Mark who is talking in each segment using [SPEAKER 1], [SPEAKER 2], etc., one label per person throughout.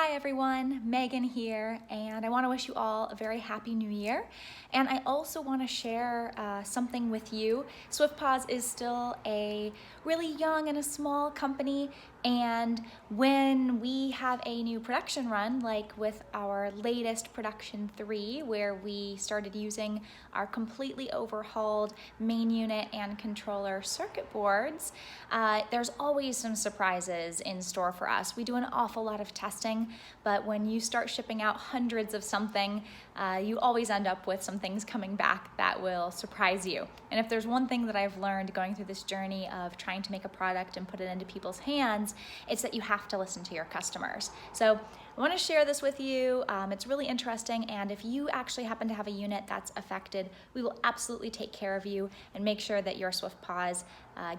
[SPEAKER 1] Hi everyone, Megan here, and I want to wish you all a very happy new year. And I also want to share something with you. SwiftPaws is still a really young and a small company, and when we have a new production run, like with our latest production 3, where we started using our completely overhauled main unit and controller circuit boards, there's always some surprises in store for us. We do an awful lot of testing, but when you start shipping out hundreds of something, you always end up with some things coming back that will surprise you. And if there's one thing that I've learned going through this journey of trying to make a product and put it into people's hands, it's that you have to listen to your customers. So I want to share this with you. It's really interesting, and if you actually happen to have a unit that's affected, we will absolutely take care of you and make sure that your SwiftPaws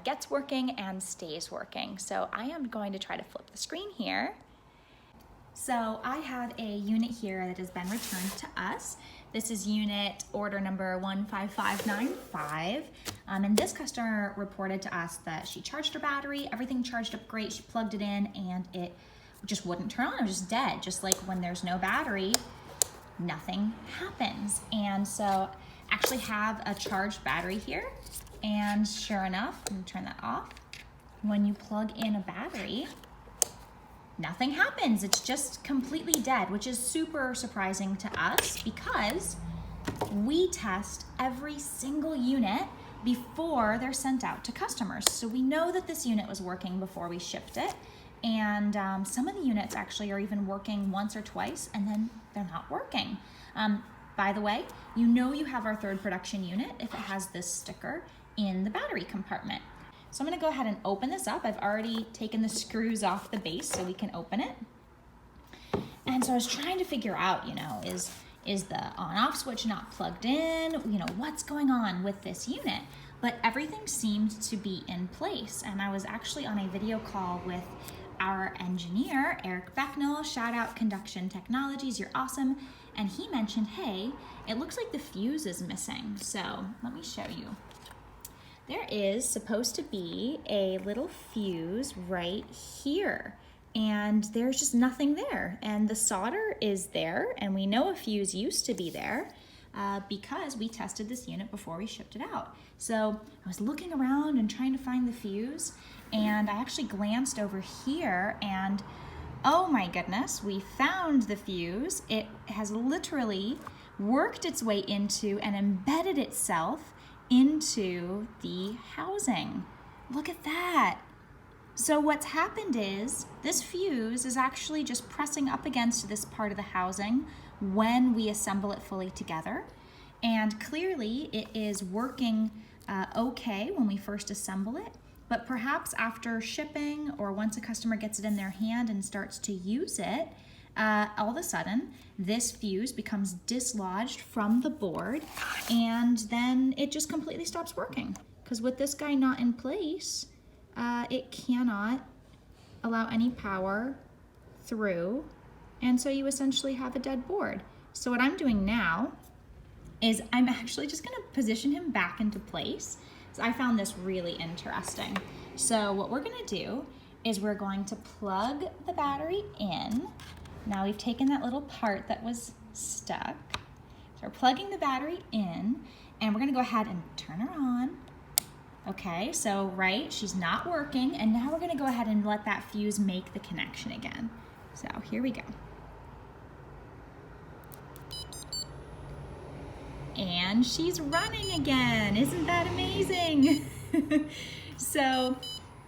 [SPEAKER 1] gets working and stays working. So I am going to try to flip the screen here. So I have a unit here that has been returned to us. This is unit order number 15595. And this customer reported to us that she charged her battery, everything charged up great, she plugged it in, and it just wouldn't turn on, it was just dead. Just like when there's no battery, nothing happens. And so I actually have a charged battery here, and sure enough, let me turn that off. When you plug in a battery, nothing happens. It's just completely dead, which is super surprising to us because we test every single unit before they're sent out to customers. So we know that this unit was working before we shipped it. And some of the units actually are even working once or twice and then they're not working. By the way, you know you have our third production unit if it has this sticker in the battery compartment. So I'm gonna go ahead and open this up. I've already taken the screws off the base so we can open it. And so I was trying to figure out, is the on-off switch not plugged in? What's going on with this unit? But everything seemed to be in place. And I was actually on a video call with our engineer, Eric Becknell, shout out Conduction Technologies, you're awesome. And he mentioned, hey, it looks like the fuse is missing. So let me show you. There is supposed to be a little fuse right here, and there's just nothing there. And the solder is there, and we know a fuse used to be there because we tested this unit before we shipped it out. So I was looking around and trying to find the fuse, and I actually glanced over here, and oh my goodness, we found the fuse. It has literally worked its way into and embedded itself into the housing. Look at that. So what's happened is this fuse is actually just pressing up against this part of the housing when we assemble it fully together. And clearly it is working okay when we first assemble it, but perhaps after shipping or once a customer gets it in their hand and starts to use it, all of a sudden, this fuse becomes dislodged from the board, and then it just completely stops working. Because with this guy not in place, it cannot allow any power through, and so you essentially have a dead board. So what I'm doing now is I'm actually just gonna position him back into place. So I found this really interesting. So what we're gonna do is we're going to plug the battery in. Now we've taken that little part that was stuck. So we're plugging the battery in, and we're gonna go ahead and turn her on. Okay, so she's not working, and now we're gonna go ahead and let that fuse make the connection again. So here we go. And she's running again. Isn't that amazing? So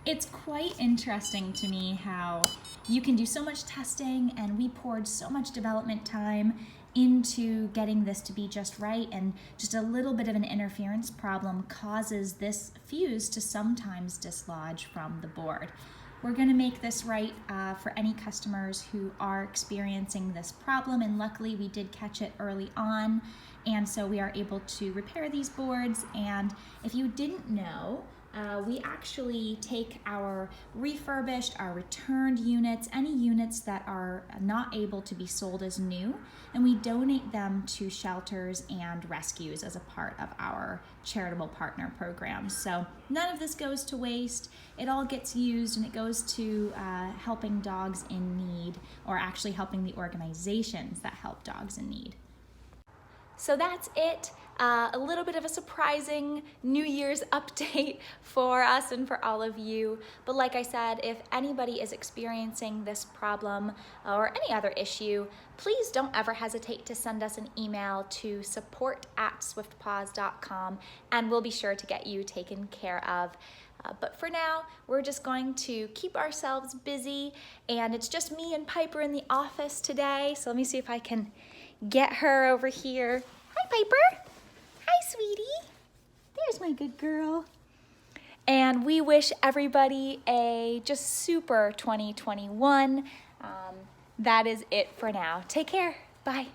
[SPEAKER 1] it's quite interesting to me how you can do so much testing, and we poured so much development time into getting this to be just right, and just a little bit of an interference problem causes this fuse to sometimes dislodge from the board. We're gonna make this right for any customers who are experiencing this problem, and luckily we did catch it early on, and so we are able to repair these boards. And if you didn't know, we actually take our refurbished, our returned units, any units that are not able to be sold as new, and we donate them to shelters and rescues as a part of our charitable partner program. So none of this goes to waste. It all gets used, and it goes to helping dogs in need, or actually helping the organizations that help dogs in need. So that's it. A little bit of a surprising New Year's update for us and for all of you. But like I said, if anybody is experiencing this problem or any other issue, please don't ever hesitate to send us an email to support@swiftpaws.com, and we'll be sure to get you taken care of. But for now, we're just going to keep ourselves busy, and it's just me and Piper in the office today. So let me see if I can get her over here. Hi, Piper. Hi, sweetie. There's my good girl. And we wish everybody a just super 2021. That is it for now. Take care. Bye.